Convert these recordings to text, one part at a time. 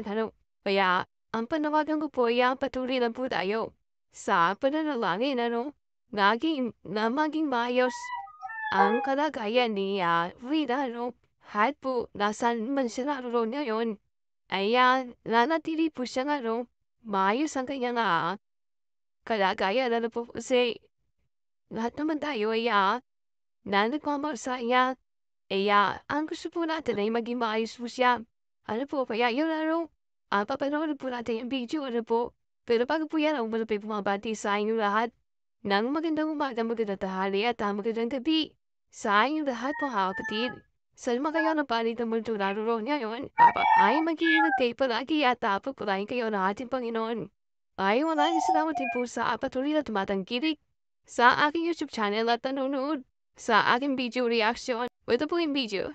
tanong. Kaya, ang panawagan ko po ay patuloy lang po tayo sa pananalangin, na maging maayos ang kalagayan ni Rita, Kahit po nasaan man siya naroon ngayon, ay nanatili po siya maayos ang kanyang kalagayan, po kasi lahat naman tayo ay na nagmamahal sa kanya, ang gusto po natin ay maging maayos po siya. Kaya yun papanoorin po natin yung video, po. Pero bago po yan, muna po bumabati sa inyong lahat ng magandang umaga, magandang tanghali at magandang gabi sa inyong lahat mga kapatid. Saan man kayo ng panig ng mundo naroon ngayon, ay mag-iingat kayo palagi at pagpalain kayo ng ating Panginoon. Ay maraming salamat din po sa patuloy na tumatangkilik sa aking YouTube channel at nanonood sa aking video reaction. Ito po yung video.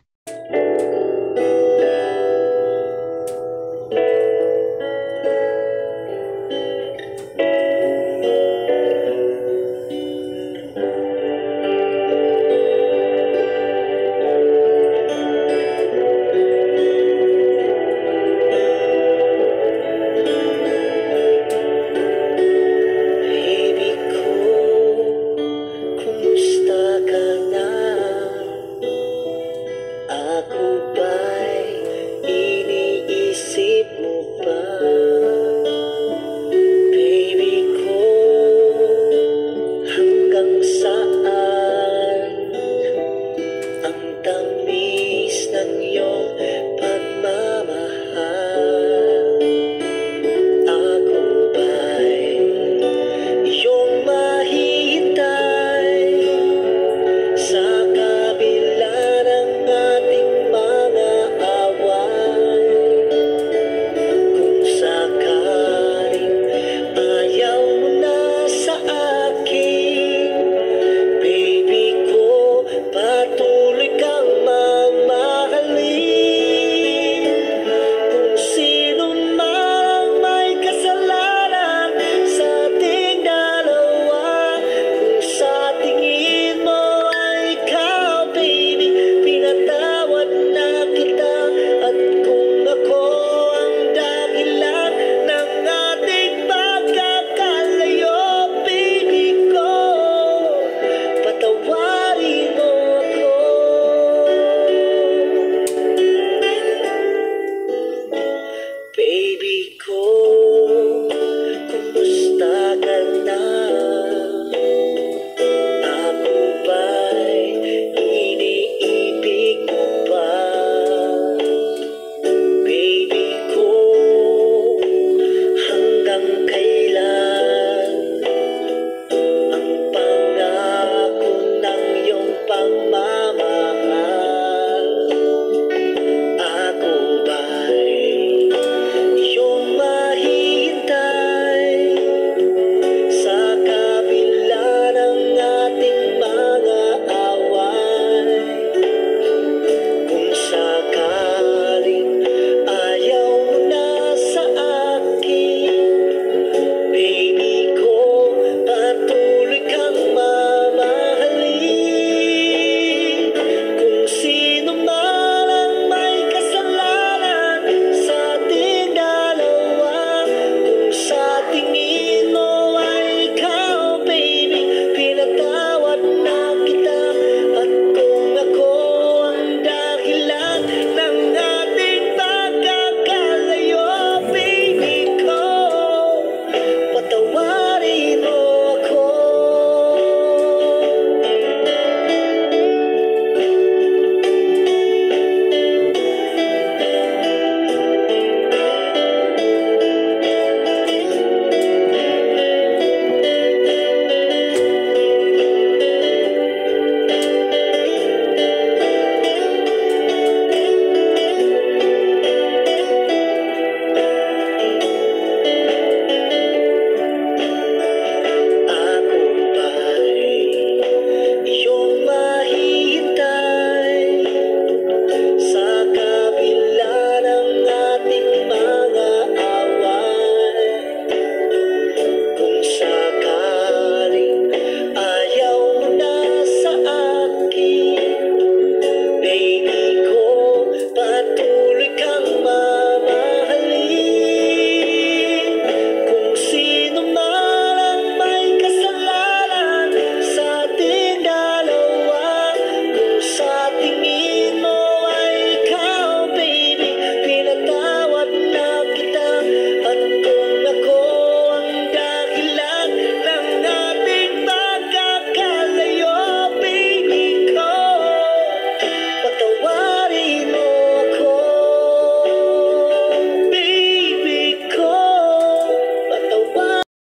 Baby ko